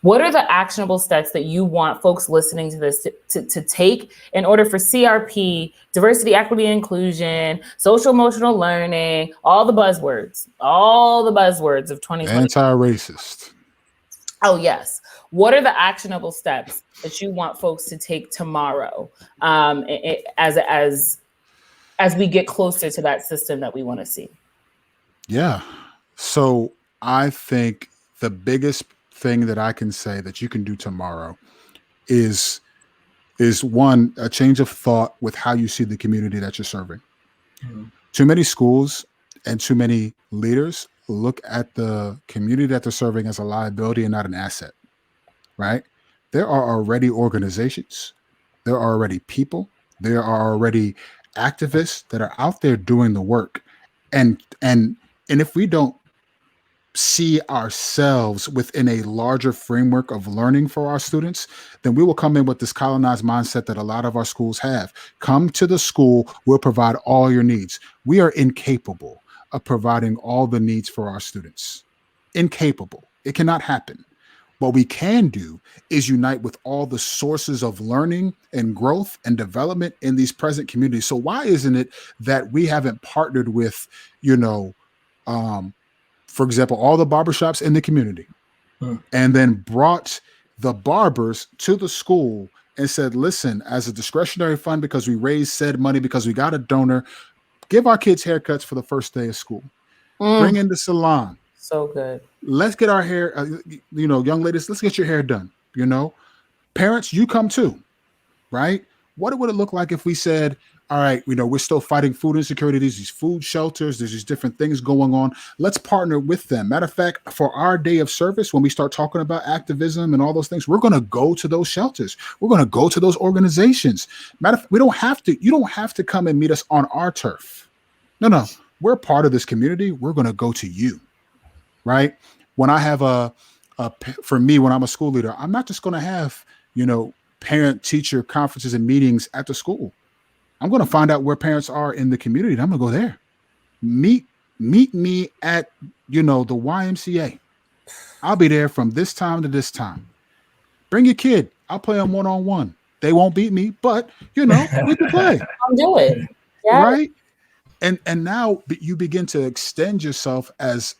What are the actionable steps that you want folks listening to this to take in order for CRP, diversity, equity, inclusion, social emotional learning, all the buzzwords of 2020? Anti-racist. Oh, yes. What are the actionable steps that you want folks to take tomorrow as we get closer to that system that we want to see? Yeah. So I think the biggest thing that I can say that you can do tomorrow is one, a change of thought with how you see the community that you're serving. Mm-hmm. Too many schools and too many leaders look at the community that they're serving as a liability and not an asset, right? There are already organizations, there are already people, there are already activists that are out there doing the work. And if we don't see ourselves within a larger framework of learning for our students, then we will come in with this colonized mindset that a lot of our schools have. Come to the school, we'll provide all your needs. We are incapable of providing all the needs for our students. Incapable. It cannot happen. What we can do is unite with all the sources of learning and growth and development in these present communities. So why isn't it that we haven't partnered with, for example, all the barbershops in the community, and then brought the barbers to the school and said, listen, as a discretionary fund, because we raised said money, because we got a donor, give our kids haircuts for the first day of school. Bring in the salon. So good. Let's get our hair, young ladies, let's get your hair done. Parents, you come too, right? What would it look like if we said, all right, we're still fighting food insecurity, these food shelters, there's these different things going on. Let's partner with them. Matter of fact, for our day of service, when we start talking about activism and all those things, we're going to go to those shelters. We're going to go to those organizations. Matter of fact, you don't have to come and meet us on our turf. No, we're part of this community. We're going to go to you, right? When I have for me, when I'm a school leader, I'm not just going to have, parent teacher conferences and meetings at the school. I'm going to find out where parents are in the community. And I'm going to go there. Meet me at the YMCA. I'll be there from this time to this time. Bring your kid. I'll play them one-on-one. They won't beat me, but we can play. I'll do it. Yeah. Right? And now you begin to extend yourself as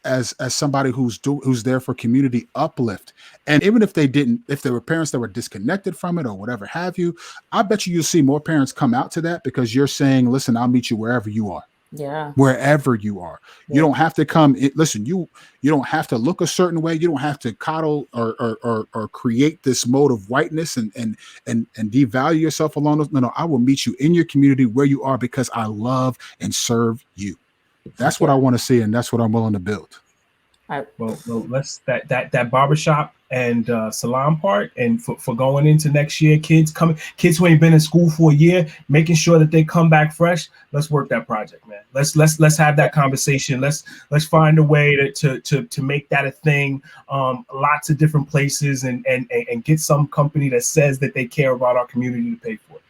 somebody who's there for community uplift. And even if there were parents that were disconnected from it or whatever have you, I bet you'll see more parents come out to that because you're saying, listen, I'll meet you wherever you are. Yeah. Wherever you are. Yeah. You don't have to come. Listen, you don't have to look a certain way. You don't have to coddle or create this mode of whiteness and devalue yourself along those. No, I will meet you in your community where you are because I love and serve you. That's what I want to see, and that's what I'm willing to build. Well, let's that barbershop and salon part, and for going into next year, kids who ain't been in school for a year, making sure that they come back fresh. Let's work that project, man. Let's have that conversation. Let's find a way to make that a thing. Lots of different places, and get some company that says that they care about our community to pay for it.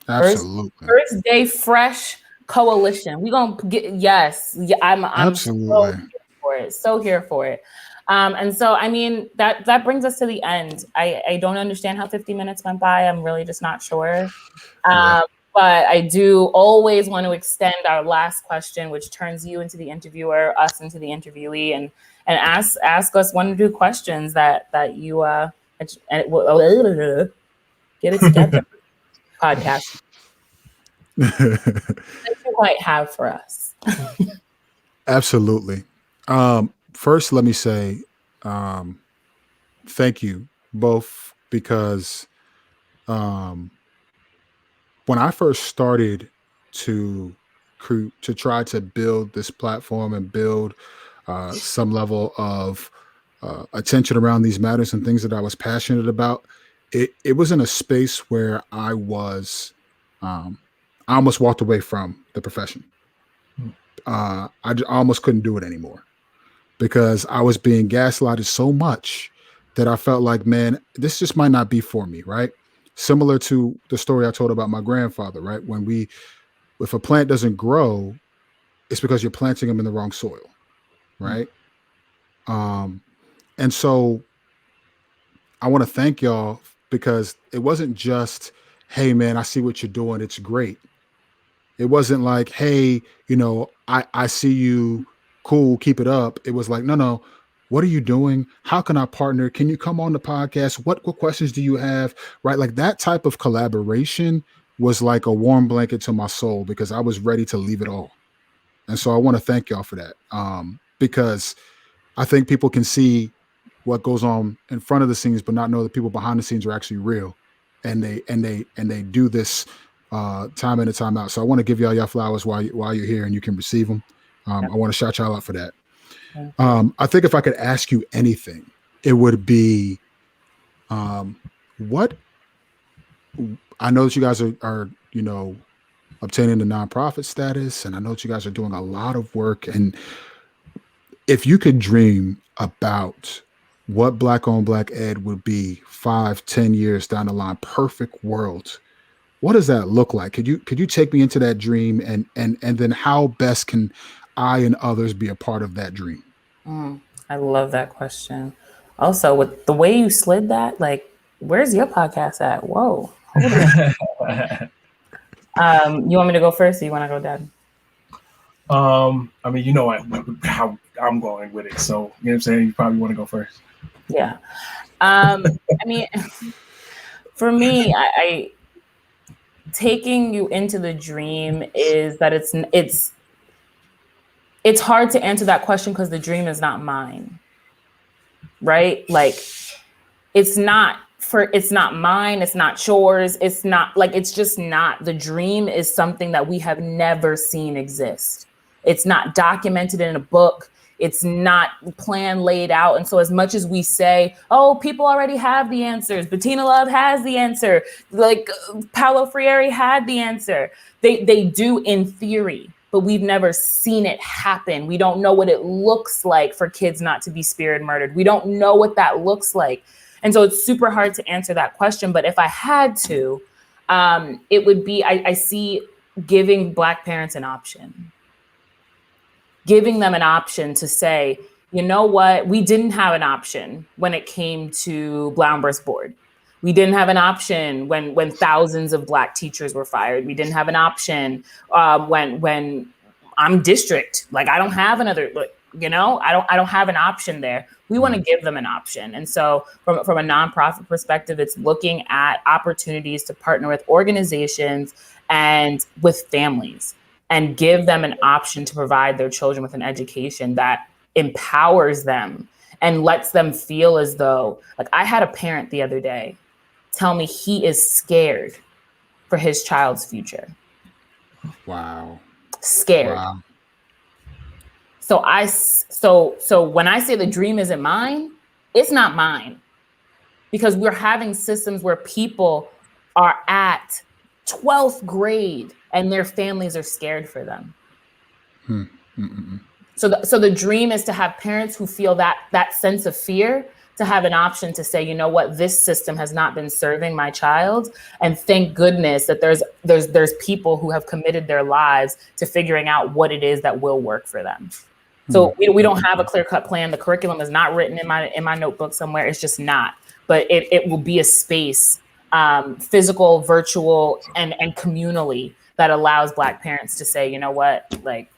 Absolutely. First Day Fresh Coalition. We gonna get I'm absolutely. So here for it. And so, I mean, that brings us to the end. I don't understand how 50 minutes went by. I'm really just not sure. But I do always want to extend our last question, which turns you into the interviewer, us into the interviewee, and ask us one or two questions that you get it together. Podcast. That you might have for us. Absolutely. First, let me say thank you both, because when I first started to try to build this platform and build some level of attention around these matters and things that I was passionate about, it was in a space where I almost walked away from the profession. I almost couldn't do it anymore because I was being gaslighted so much that I felt like, man, this just might not be for me, right? Similar to the story I told about my grandfather, right? If a plant doesn't grow, it's because you're planting them in the wrong soil, right? And so I want to thank y'all, because it wasn't just, hey, man, I see what you're doing. It's great. It wasn't like, hey, I see you, cool, keep it up. It was like, no, what are you doing? How can I partner? Can you come on the podcast? What questions do you have? Right? Like that type of collaboration was like a warm blanket to my soul, because I was ready to leave it all. And so I want to thank y'all for that. Because I think people can see what goes on in front of the scenes, but not know the people behind the scenes are actually real. And they do this time in and time out. So I want to give y'all flowers while you're here and you can receive them. I want to shout y'all out for that. I think if I could ask you anything, it would be what I know that you guys are obtaining the nonprofit status, and I know that you guys are doing a lot of work. And if you could dream about what Black on Black Ed would be 5-10 years down the line, perfect world, what does that look like? Could you take me into that dream, and then how best can I and others be a part of that dream? I love that question. Also, with the way you slid that, like, where's your podcast at? Whoa. You want me to go first, or you want to go, Dad? I mean, how I'm going with it. So, you know what I'm saying? You probably want to go first. Yeah. I mean, for me, I taking you into the dream is that it's hard to answer that question because the dream is not mine, right? Like, it's not mine. It's not yours. It's not like, it's just not. The dream is something that we have never seen exist. It's not documented in a book. It's not plan laid out. And so as much as we say, oh, people already have the answers, Bettina Love has the answer, like Paulo Freire had the answer, they do in theory, but we've never seen it happen. We don't know what it looks like for kids not to be spirit murdered. We don't know what that looks like. And so it's super hard to answer that question. But if I had to, it would be, I see giving Black parents an option. giving them an option to say, you know what, we didn't have an option when it came to Brown versus Board. We didn't have an option when thousands of Black teachers were fired. We didn't have an option when I'm district. Like, I don't have another, you know, I don't have an option there. We want to give them an option. And so from a nonprofit perspective, it's looking at opportunities to partner with organizations and with families and give them an option to provide their children with an education that empowers them and lets them feel as though, like, I had a parent the other day tell me he is scared for his child's future. Wow. Scared. Wow. So when I say the dream isn't mine, it's not mine, because we're having systems where people are at 12th grade and their families are scared for them. So the dream is to have parents who feel that sense of fear, to have an option to say, you know what, this system has not been serving my child. And thank goodness that there's people who have committed their lives to figuring out what it is that will work for them. So we don't have a clear-cut plan. The curriculum is not written in my notebook somewhere. It's just not. But it will be a space, physical, virtual, and communally, that allows Black parents to say, you know what, like,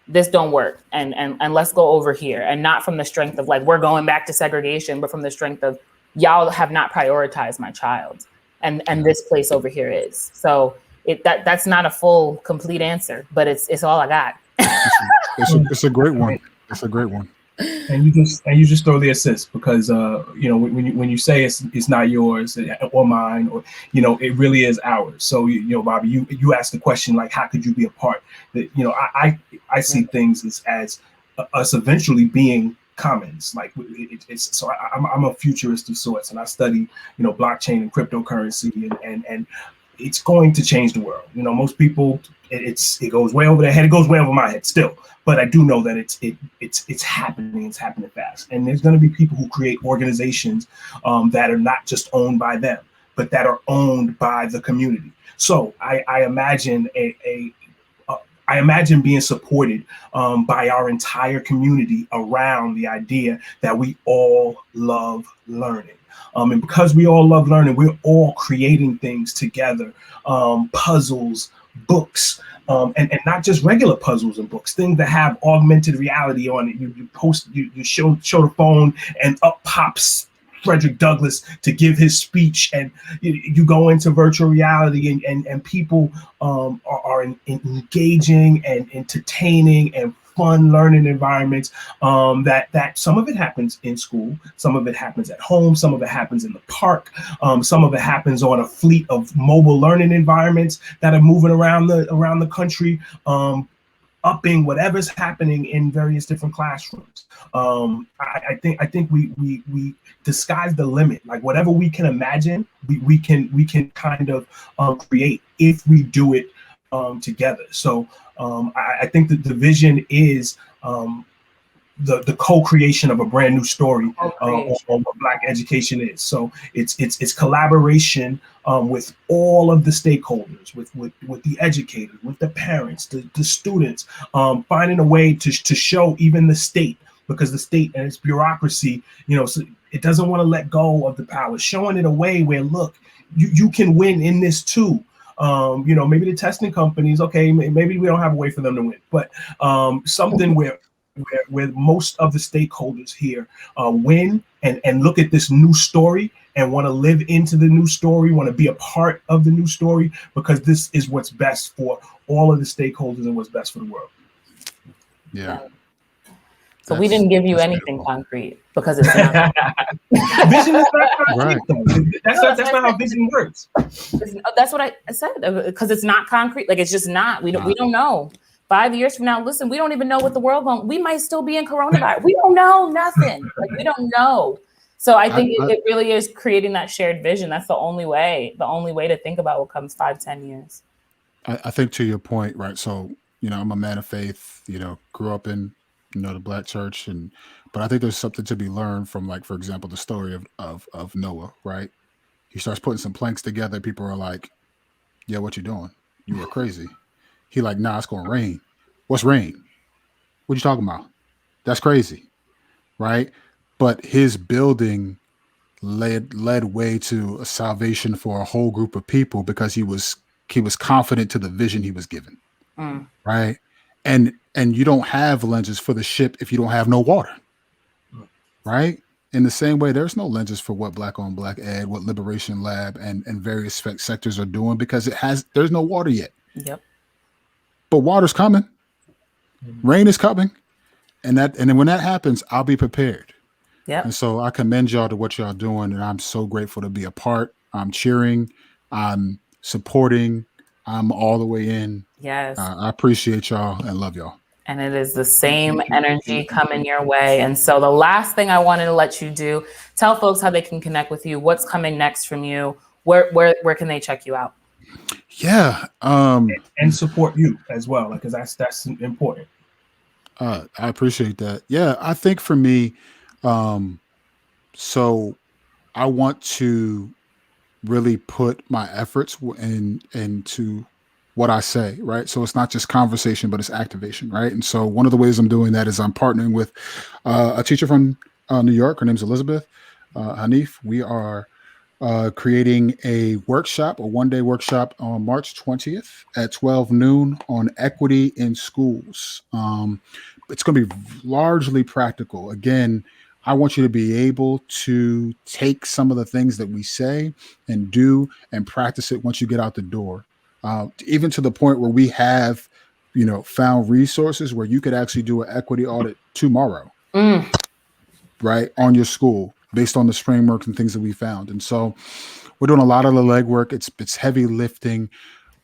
this don't work, and let's go over here, and not from the strength of like, we're going back to segregation, but from the strength of, y'all have not prioritized my child, and this place over here is. So that's not a full, complete answer, but it's all I got. It's a great one. It's a great one. And you just throw the assist, because you know, when you say it's not yours or mine, or, you know, it really is ours. So you know, Bobby, you asked the question, like, how could you be a part? That, you know, I see things as us eventually being commons. Like, it's so I'm a futurist of sorts, and I study, you know, blockchain and cryptocurrency, and it's going to change the world. You know, most people, it goes way over their head. It goes way over my head still. But I do know that it's happening. It's happening fast. And there's going to be people who create organizations that are not just owned by them, but that are owned by the community. So I imagine I imagine being supported by our entire community around the idea that we all love learning. And because we all love learning, we're all creating things together, puzzles, books, and not just regular puzzles and books, things that have augmented reality on it. You show the phone, and up pops Frederick Douglass to give his speech, and you go into virtual reality, and people are engaging and entertaining and fun learning environments, that some of it happens in school, some of it happens at home, some of it happens in the park, some of it happens on a fleet of mobile learning environments that are moving around the country, upping whatever's happening in various different classrooms. I think we disguise the limit. Like, whatever we can imagine, we can kind of create if we do it together. So I think that the vision is the co-creation of a brand new story on what Black education is. So it's collaboration with all of the stakeholders, with the educators, with the parents, the students, finding a way to show even the state, because the state and its bureaucracy, you know, so it doesn't want to let go of the power, showing it a way where, look, you can win in this too. You know, maybe the testing companies, okay, maybe we don't have a way for them to win, but something where most of the stakeholders here win and look at this new story and want to live into the new story, want to be a part of the new story, because this is what's best for all of the stakeholders and what's best for the world. Yeah. So we didn't give you anything concrete, because it's not. Vision is not concrete, though. That's not how vision works. That's what I said, because it's not concrete. Like, it's just not. We don't know. 5 years from now, listen, we don't even know what the world won't. We might still be in coronavirus. We don't know nothing. Like, we don't know. So I think it really is creating that shared vision. That's the only way to think about what comes 5-10 years. I think, to your point, right? So, you know, I'm a man of faith, you know, grew up in, you know, the Black church, but I think there's something to be learned from, like, for example, the story of Noah, right? He starts putting some planks together. People are like, yeah, what you doing? You were crazy. He like, nah, it's going to rain. What's rain? What you talking about? That's crazy, right? But his building led way to a salvation for a whole group of people because he was confident to the vision he was given, Mm. right? And you don't have lenses for the ship if you don't have no water, right? In the same way, there's no lenses for what Black on Black Ed, what Liberation Lab and various sectors are doing because there's no water yet. Yep. But water's coming, rain is coming, and then when that happens, I'll be prepared. Yep. And so I commend y'all to what y'all doing, and I'm so grateful to be a part. I'm cheering, I'm supporting, I'm all the way in. Yes. I appreciate y'all and love y'all. And it is the same energy coming your way. And so the last thing I wanted to let you do, tell folks how they can connect with you, what's coming next from you, where can they check you out? Yeah. And support you as well, because that's important. I appreciate that. Yeah, I think for me, so I want to really put my efforts into what I say, right? So it's not just conversation, but it's activation, right? And so one of the ways I'm doing that is I'm partnering with a teacher from New York. Her name's Elizabeth Hanif. We are creating a workshop, a one-day workshop on March 20th at 12 noon on equity in schools. It's going to be largely practical. Again, I want you to be able to take some of the things that we say and do and practice it once you get out the door. Even to the point where we have, found resources where you could actually do an equity audit tomorrow, right, on your school based on the frameworks and things that we found. And so we're doing a lot of the legwork. It's heavy lifting.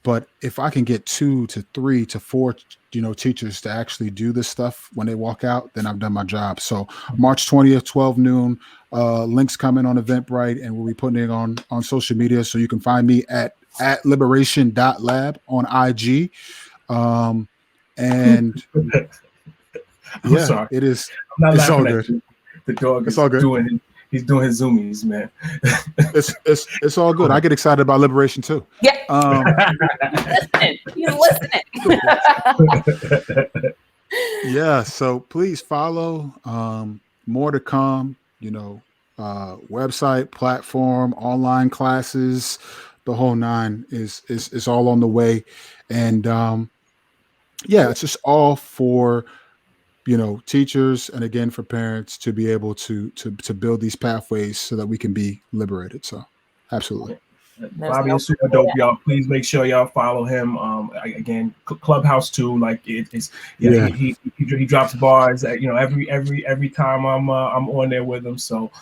But if I can get 2 to 3 to 4, teachers to actually do this stuff when they walk out, then I've done my job. So March 20th, 12 noon, links coming on Eventbrite, and we'll be putting it on social media. So you can find me at liberation.lab on IG. And I'm sorry. It is. I'm not it's all laughing good. at you. The dog It's is all good. He's doing his zoomies, man. It's all good. I get excited about liberation too. Yeah. He's listening. Yeah. So please follow. More to come. Website, platform, online classes, the whole nine is all on the way. And it's just all for teachers and again for parents to be able to build these pathways so that we can be liberated. So absolutely. Bobby is super dope, y'all. Please make sure y'all follow him. Again, Clubhouse too. Like it's he drops bars. Every time I'm on there with him. So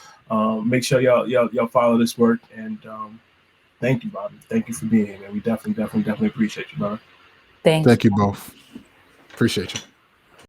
make sure y'all follow this work. And thank you, Bobby. Thank you for being here, man. We definitely appreciate you, brother. Thank you both. Appreciate you.